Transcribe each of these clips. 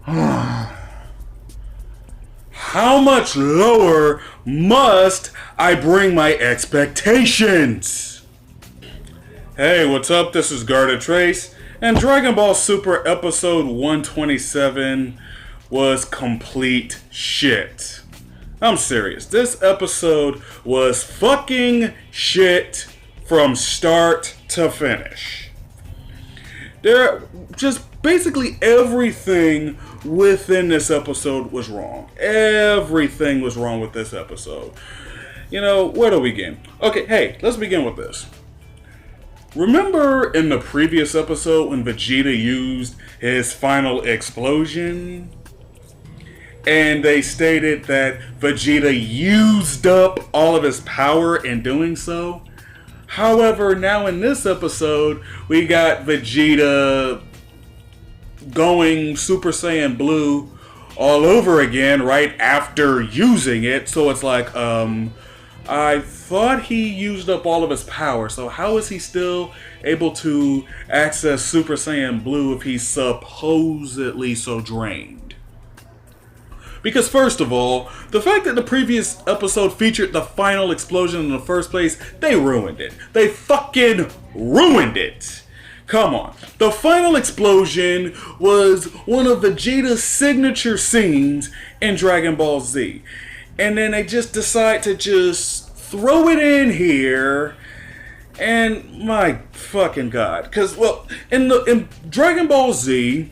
How much lower must I bring my expectations? Hey, what's up? This is Gardetrace, and Dragon Ball Super episode 127 was complete shit. I'm serious. This episode was fucking shit from start to finish. Basically everything within this episode was wrong. Everything was wrong with this episode. Where do we begin? Okay, hey, let's begin with this. Remember in the previous episode when Vegeta used his final explosion? And they stated that Vegeta used up all of his power in doing so? However, now in this episode, we got Vegeta going Super Saiyan Blue all over again right after using it. So it's like, I thought he used up all of his power. So how is he still able to access Super Saiyan Blue if he's supposedly so drained? Because first of all, the fact that the previous episode featured the final explosion in the first place, they ruined it. They fucking ruined it. Come on. The final explosion was one of Vegeta's signature scenes in Dragon Ball Z. And then they just decide to just throw it in here. And my fucking god. Because, well, in Dragon Ball Z,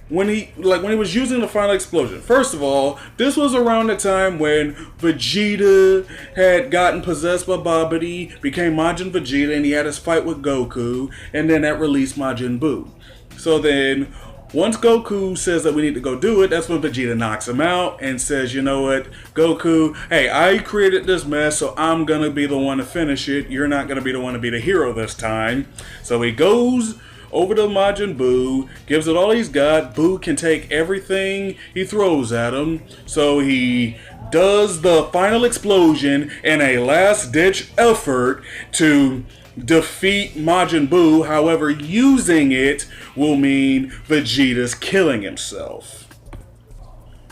when he was using the final explosion, first of all, this was around the time when Vegeta had gotten possessed by Babidi, became Majin Vegeta, and he had his fight with Goku, and then that released Majin Buu. So then, once Goku says that we need to go do it, that's when Vegeta knocks him out and says, you know what, Goku, hey, I created this mess, so I'm gonna be the one to finish it. You're not gonna be the one to be the hero this time. So he goes over to Majin Buu, gives it all he's got. Buu can take everything he throws at him. So he does the final explosion in a last-ditch effort to defeat Majin Buu. However, using it will mean Vegeta's killing himself.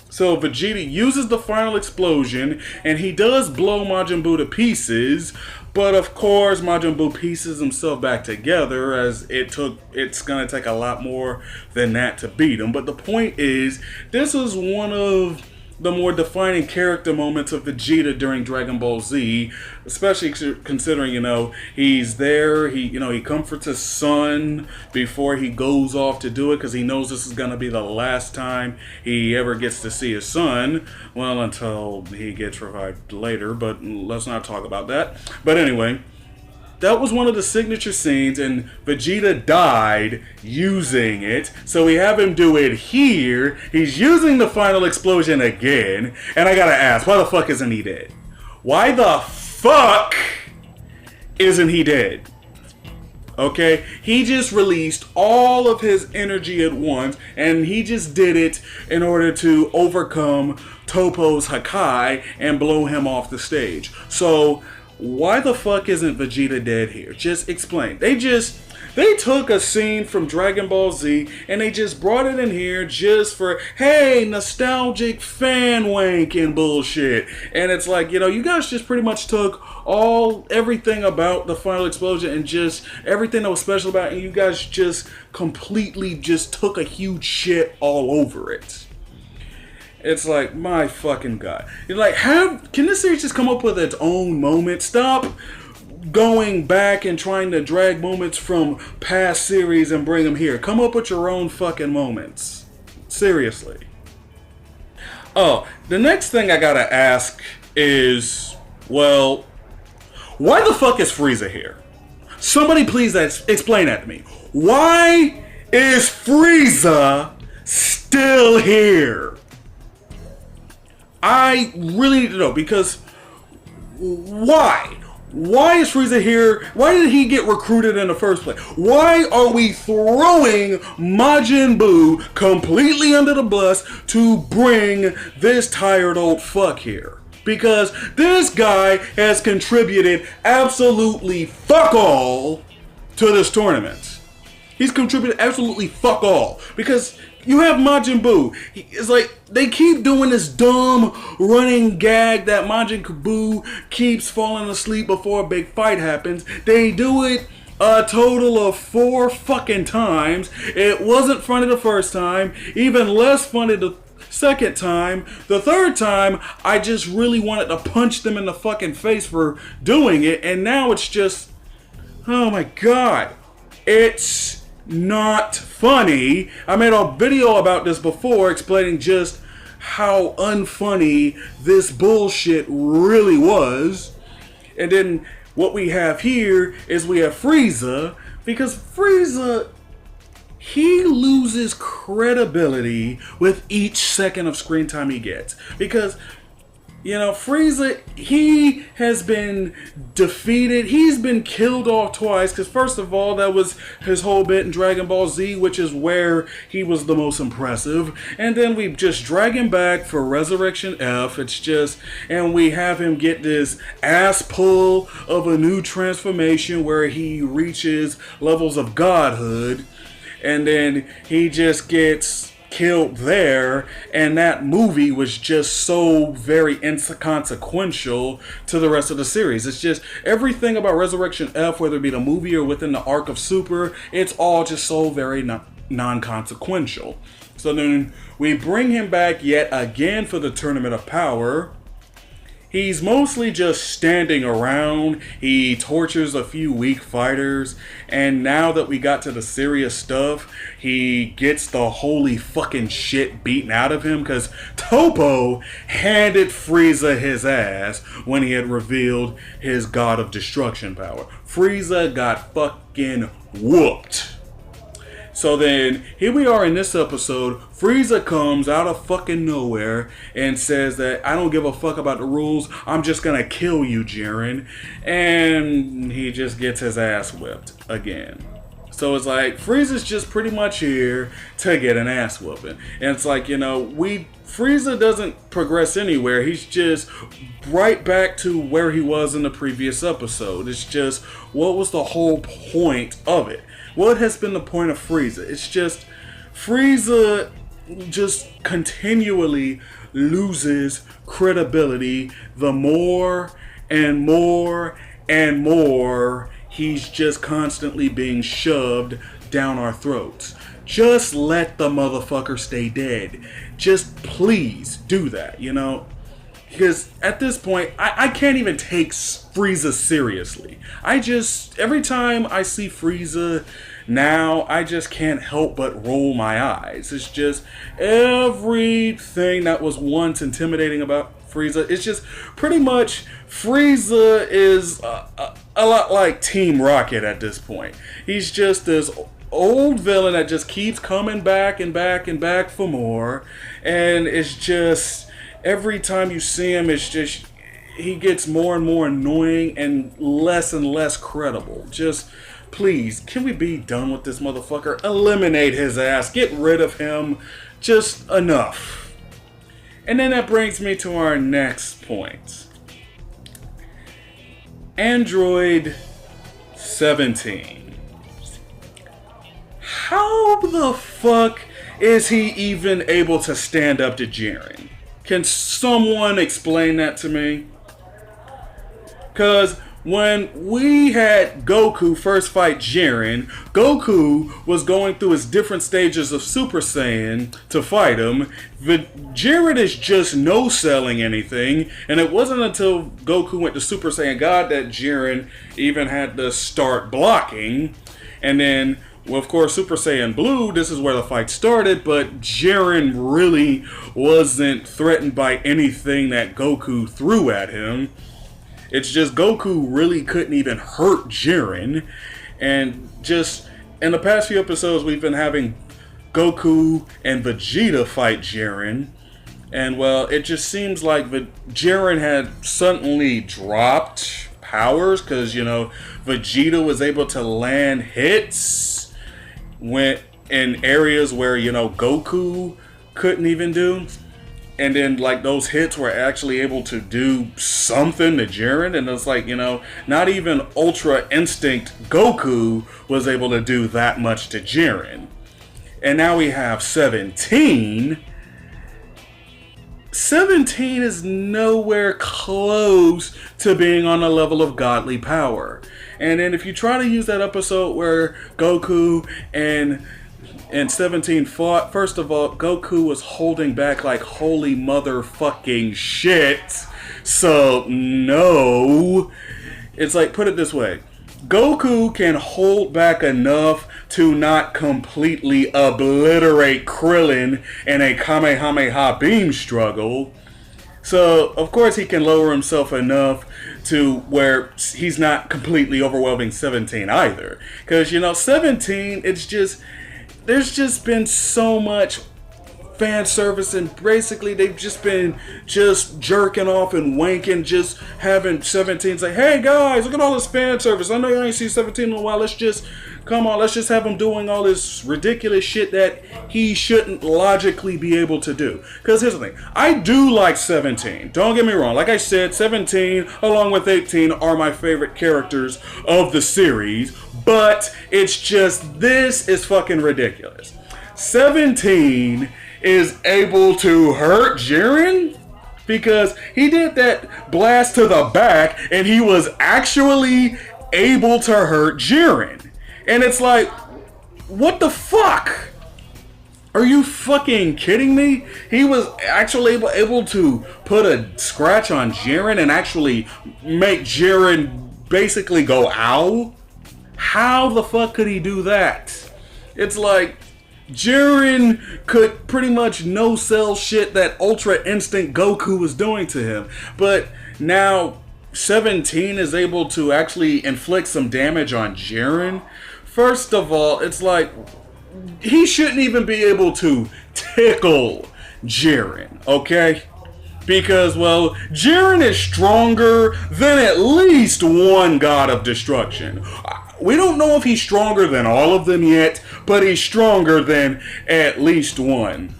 So Vegeta uses the final explosion, and he does blow Majin Buu to pieces. But of course, Majin Buu pieces himself back together, as it's going to take a lot more than that to beat him. But the point is, this is one of the more defining character moments of Vegeta during Dragon Ball Z, especially considering, he's there, he comforts his son before he goes off to do it, because he knows this is going to be the last time he ever gets to see his son. Well, until he gets revived later, but let's not talk about that. But anyway, that was one of the signature scenes, and Vegeta died using it. So we have him do it here. He's using the final explosion again. And I gotta ask, why the fuck isn't he dead? Why the fuck isn't he dead? Okay? He just released all of his energy at once, and he just did it in order to overcome Toppo's Hakai and blow him off the stage. So why the fuck isn't Vegeta dead here? Just explain. They took a scene from Dragon Ball Z and they just brought it in here just for, hey, nostalgic fan wanking bullshit. And it's like, you guys just pretty much took everything about the final explosion and just everything that was special about it, and you guys just completely just took a huge shit all over it. It's like, my fucking god. You're like, can this series just come up with its own moment? Stop going back and trying to drag moments from past series and bring them here. Come up with your own fucking moments. Seriously. Oh, the next thing I gotta ask is, well, why the fuck is Frieza here? Somebody please explain that to me. Why is Frieza still here? I really need to know, because why? Why is Frieza here? Why did he get recruited in the first place? Why are we throwing Majin Buu completely under the bus to bring this tired old fuck here? Because this guy has contributed absolutely fuck all to this tournament. He's contributed absolutely fuck all. Because you have Majin Buu. It's like they keep doing this dumb running gag that Majin Buu keeps falling asleep before a big fight happens. They do it a total of 4 fucking times. It wasn't funny the first time. Even less funny the second time. The third time, I just really wanted to punch them in the fucking face for doing it. And now it's just, oh my god. It's not funny. I made a video about this before explaining just how unfunny this bullshit really was. And then what we have here is we have Frieza, because Frieza, he loses credibility with each second of screen time he gets. Because, you know, Frieza, he has been defeated. He's been killed off twice. Because first of all, that was his whole bit in Dragon Ball Z, which is where he was the most impressive. And then we just drag him back for Resurrection F. It's just, and we have him get this ass pull of a new transformation where he reaches levels of godhood. And then he just gets killed there, and that movie was just so very inconsequential to the rest of the series. It's just everything about Resurrection F, whether it be the movie or within the arc of Super, it's all just so very non-consequential. So then we bring him back yet again for the Tournament of Power. He's mostly just standing around. He tortures a few weak fighters. And now that we got to the serious stuff, he gets the holy fucking shit beaten out of him. Because Toppo handed Frieza his ass when he had revealed his God of Destruction power. Frieza got fucking whooped. So then, here we are in this episode. Frieza comes out of fucking nowhere and says that I don't give a fuck about the rules. I'm just gonna kill you, Jiren. And he just gets his ass whipped again. So it's like, Frieza's just pretty much here to get an ass whooping. And it's like, you know, Frieza doesn't progress anywhere. He's just right back to where he was in the previous episode. It's just, what was the whole point of it? What has been the point of Frieza? It's just, Frieza just continually loses credibility the more and more and more he's just constantly being shoved down our throats. Just let the motherfucker stay dead. Just please do that, you know? Because at this point, I can't even take Frieza seriously. Every time I see Frieza now, I just can't help but roll my eyes. It's just everything that was once intimidating about Frieza. It's just pretty much Frieza is a lot like Team Rocket at this point. He's just this old villain that just keeps coming back and back and back for more. And it's just, every time you see him, it's just, he gets more and more annoying and less credible. Just, please, can we be done with this motherfucker? Eliminate his ass. Get rid of him. Just enough. And then that brings me to our next point. Android 17. How the fuck is he even able to stand up to Jiren? Can someone explain that to me? Because when we had Goku first fight Jiren, Goku was going through his different stages of Super Saiyan to fight him. Jiren is just no-selling anything, and it wasn't until Goku went to Super Saiyan God that Jiren even had to start blocking. And then, well, of course, Super Saiyan Blue, this is where the fight started, but Jiren really wasn't threatened by anything that Goku threw at him. It's just Goku really couldn't even hurt Jiren. And just in the past few episodes, we've been having Goku and Vegeta fight Jiren. And well, it just seems like Jiren had suddenly dropped powers because, you know, Vegeta was able to land hits in areas where, you know, Goku couldn't even do. and then like those hits were actually able to do something to Jiren, and it's like, not even Ultra Instinct Goku was able to do that much to Jiren. And now we have 17. 17 is nowhere close to being on the level of godly power. And then if you try to use that episode where Goku and 17 fought, first of all, Goku was holding back like holy motherfucking shit. So, no. It's like, put it this way. Goku can hold back enough to not completely obliterate Krillin in a Kamehameha beam struggle. So, of course, he can lower himself enough to where he's not completely overwhelming 17 either. Because, 17, it's just... There's just been so much fan service, and basically they've just been just jerking off and wanking, just having 17 say, hey guys, look at all this fan service. I know you ain't seen 17 in a while. Let's just have him doing all this ridiculous shit that he shouldn't logically be able to do. Because here's the thing, I do like 17. Don't get me wrong. Like I said, 17 along with 18 are my favorite characters of the series. But it's just, this is fucking ridiculous. 17 is able to hurt Jiren because he did that blast to the back and he was actually able to hurt Jiren. And it's like, what the fuck? Are you fucking kidding me? He was actually able to put a scratch on Jiren and actually make Jiren basically go ow? How the fuck could he do that? It's like, Jiren could pretty much no-sell shit that Ultra Instinct Goku was doing to him. But now 17 is able to actually inflict some damage on Jiren. First of all, it's like, he shouldn't even be able to tickle Jiren, okay? Because, well, Jiren is stronger than at least one god of destruction. We don't know if he's stronger than all of them yet, but he's stronger than at least one.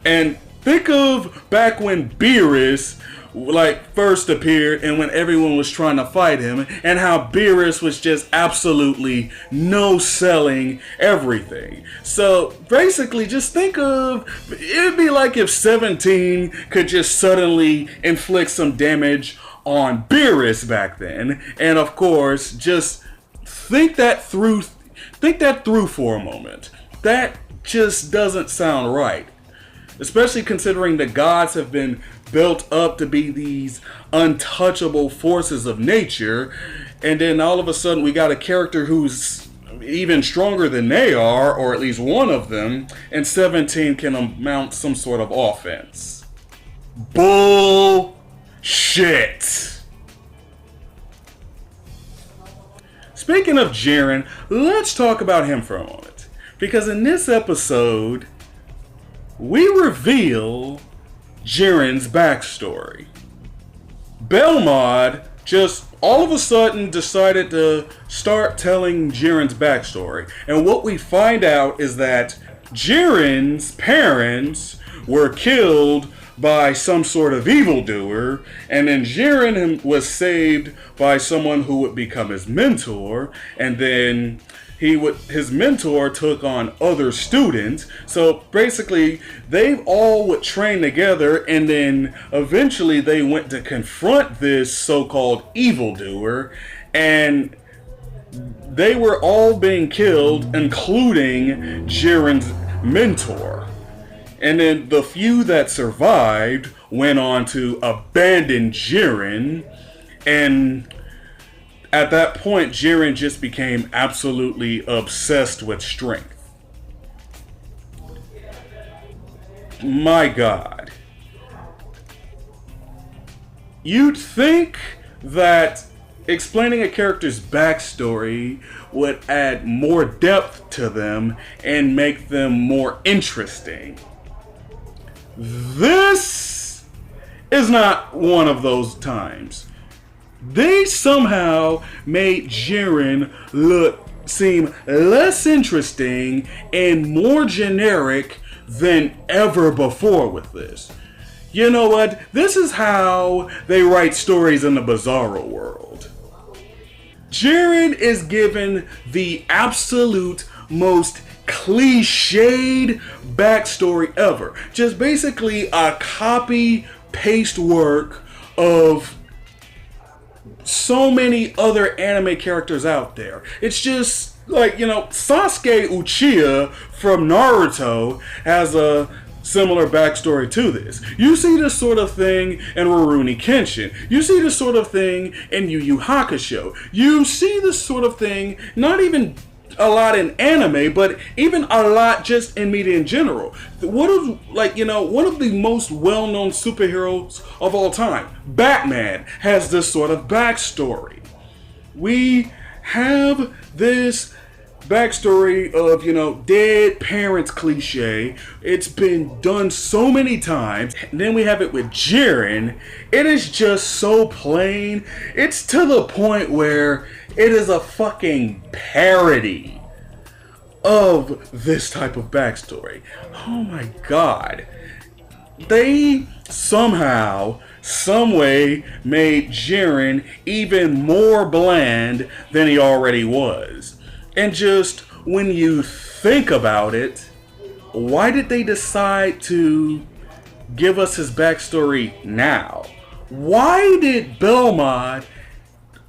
And think of back when Beerus first appeared and when everyone was trying to fight him, and how Beerus was just absolutely no-selling everything. So basically, just think of, it'd be like if 17 could just suddenly inflict some damage on Beerus back then. And of course, just think that through for a moment. That just doesn't sound right. Especially considering the gods have been built up to be these untouchable forces of nature, and then all of a sudden we got a character who's even stronger than they are, or at least one of them, and 17 can mount some sort of offense. Bullshit. Speaking of Jiren, let's talk about him for a moment. Because in this episode, we reveal Jiren's backstory. Belmod just all of a sudden decided to start telling Jiren's backstory. And what we find out is that Jiren's parents were killed by some sort of evildoer, and then Jiren was saved by someone who would become his mentor, and then his mentor took on other students. So basically, they all would train together, and then eventually they went to confront this so-called evildoer, and they were all being killed, including Jiren's mentor. And then the few that survived went on to abandon Jiren, and at that point, Jiren just became absolutely obsessed with strength. My God. You'd think that explaining a character's backstory would add more depth to them and make them more interesting. This is not one of those times. They somehow made Jiren seem less interesting and more generic than ever before with this. You know what? This is how they write stories in the Bizarro world. Jiren is given the absolute most cliched backstory ever. Just basically a copy paste work of so many other anime characters out there. It's just like, Sasuke Uchiha from Naruto has a similar backstory to this. You see this sort of thing in Rurouni Kenshin. You see this sort of thing in Yu Yu Hakusho. You see this sort of thing not even a lot in anime, but even a lot just in media in general. One of the most well-known superheroes of all time, Batman, has this sort of backstory. We have this backstory of, dead parents cliche. It's been done so many times. And then we have it with Jiren. It is just so plain. It's to the point where it is a fucking parody of this type of backstory. Oh my god. They somehow, someway made Jiren even more bland than he already was. And just when you think about it, why did they decide to give us his backstory now? Why did Belmont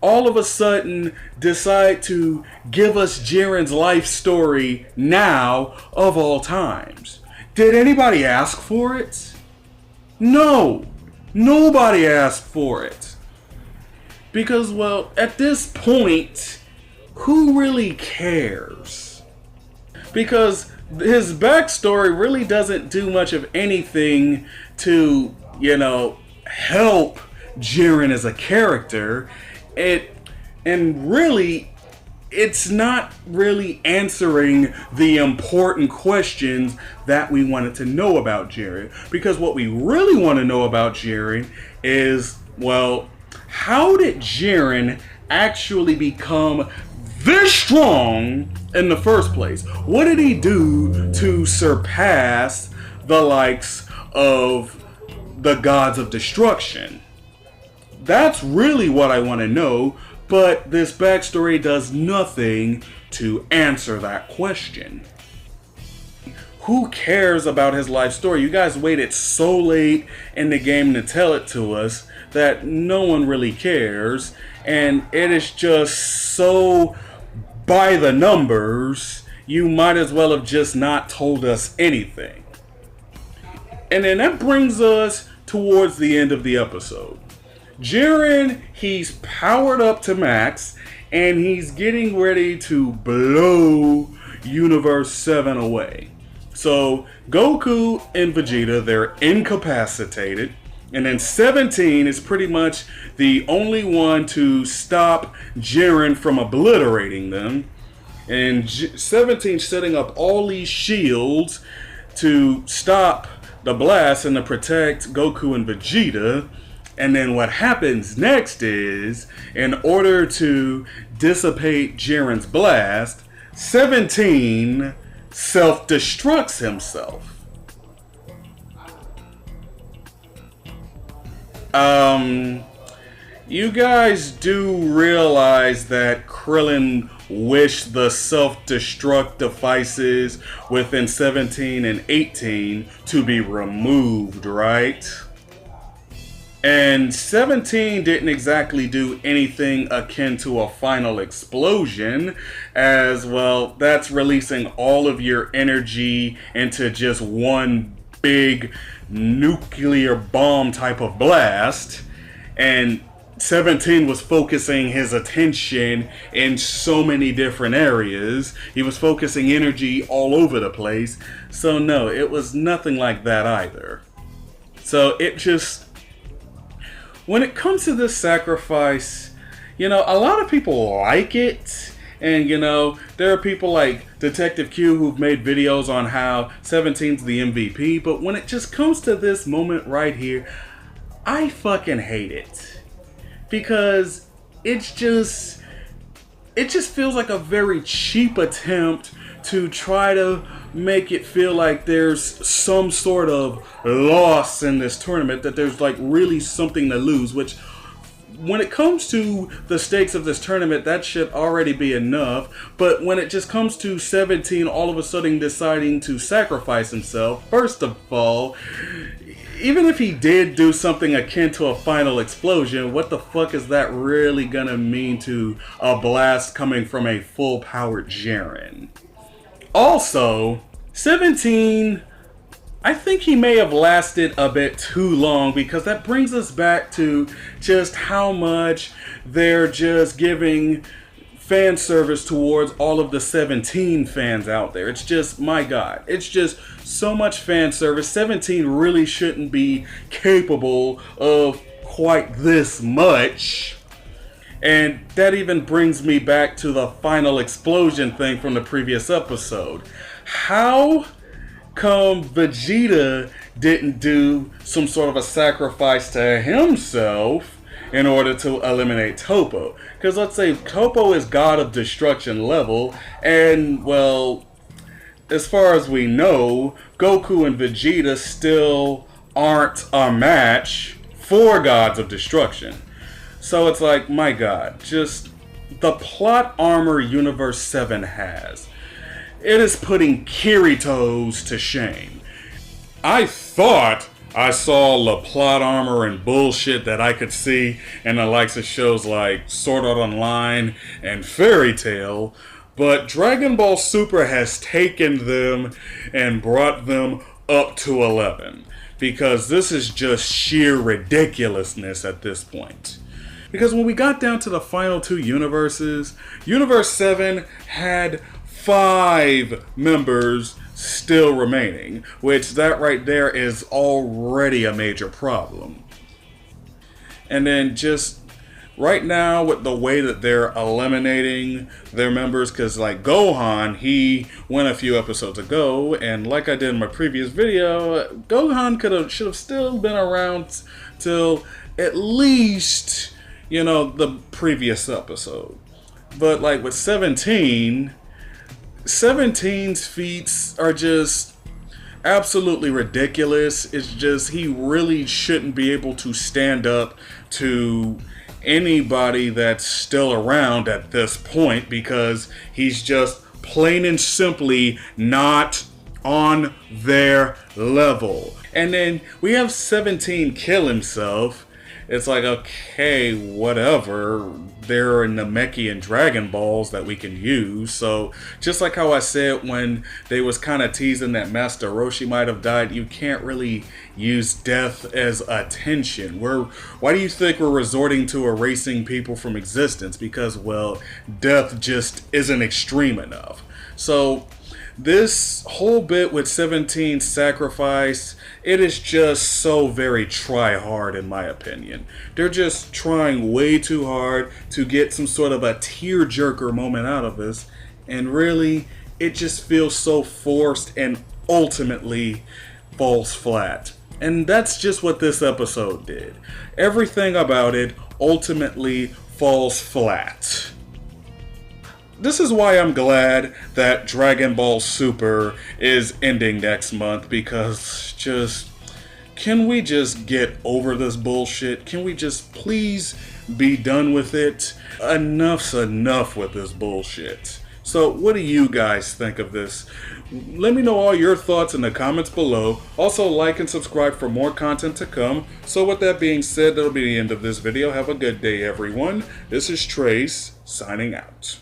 all of a sudden decide to give us Jiren's life story now of all times? Did anybody ask for it? No. Nobody asked for it. Because, well, at this point, who really cares? Because his backstory really doesn't do much of anything to, help Jiren as a character. And really, it's not really answering the important questions that we wanted to know about Jiren. Because what we really want to know about Jiren is, well, how did Jiren actually become this strong in the first place? What did he do to surpass the likes of the gods of destruction? That's really what I want to know, but this backstory does nothing to answer that question. Who cares about his life story? You guys waited so late in the game to tell it to us that no one really cares, and it is just so by the numbers, you might as well have just not told us anything. And then that brings us towards the end of the episode. Jiren, he's powered up to max, and he's getting ready to blow Universe 7 away. So, Goku and Vegeta, they're incapacitated, and then 17 is pretty much the only one to stop Jiren from obliterating them. And 17 setting up all these shields to stop the blast and to protect Goku and Vegeta. And then what happens next is, in order to dissipate Jiren's blast, 17 self-destructs himself. You guys do realize that Krillin wished the self-destruct devices within 17 and 18 to be removed, right? And 17 didn't exactly do anything akin to a final explosion, as well, that's releasing all of your energy into just one big nuclear bomb type of blast. And 17 was focusing his attention in so many different areas. He was focusing energy all over the place. So no, it was nothing like that either. So it just... when it comes to this sacrifice, a lot of people like it. And, there are people like Detective Q who've made videos on how 17's the MVP. But when it just comes to this moment right here, I fucking hate it. Because it just feels like a very cheap attempt to try to make it feel like there's some sort of loss in this tournament, that there's like really something to lose, which when it comes to the stakes of this tournament, that should already be enough. But when it just comes to 17 all of a sudden deciding to sacrifice himself, first of all, even if he did do something akin to a final explosion, what the fuck is that really gonna mean to a blast coming from a full-powered Jaren? Also, 17, I think he may have lasted a bit too long, because that brings us back to just how much they're just giving fan service towards all of the 17 fans out there. It's just, my God, it's just so much fan service. 17 really shouldn't be capable of quite this much. And that even brings me back to the final explosion thing from the previous episode. How come Vegeta didn't do some sort of a sacrifice to himself in order to eliminate Toppo? Because let's say Toppo is God of Destruction level, and well, as far as we know, Goku and Vegeta still aren't a match for Gods of Destruction. So it's like, my God, just the plot armor Universe 7 has, it is putting Kirito's to shame. I thought I saw the plot armor and bullshit that I could see in the likes of shows like Sword Art Online and Fairy Tail, but Dragon Ball Super has taken them and brought them up to 11, because this is just sheer ridiculousness at this point. Because when we got down to the final two universes, Universe 7 had 5 members still remaining, which that right there is already a major problem. And then just right now with the way that they're eliminating their members, because like Gohan, he went a few episodes ago, and like I did in my previous video, Gohan should have still been around till at least, you know, the previous episode. But like with 17's feats are just absolutely ridiculous. It's just, he really shouldn't be able to stand up to anybody that's still around at this point, because he's just plain and simply not on their level. And then we have 17 kill himself. It's like, okay, whatever. There are Namekian Dragon Balls that we can use. So, just like how I said when they was kind of teasing that Master Roshi might have died, you can't really use death as attention. Why do you think we're resorting to erasing people from existence? Because, well, death just isn't extreme enough. So, this whole bit with 17's sacrifice, it is just so very try-hard in my opinion. They're just trying way too hard to get some sort of a tear-jerker moment out of this, and really, it just feels so forced and ultimately falls flat. And that's just what this episode did. Everything about it ultimately falls flat. This is why I'm glad that Dragon Ball Super is ending next month, because just, can we just get over this bullshit? Can we just please be done with it? Enough's enough with this bullshit. So what do you guys think of this? Let me know all your thoughts in the comments below. Also, like and subscribe for more content to come. So with that being said, that'll be the end of this video. Have a good day, everyone. This is Trace, signing out.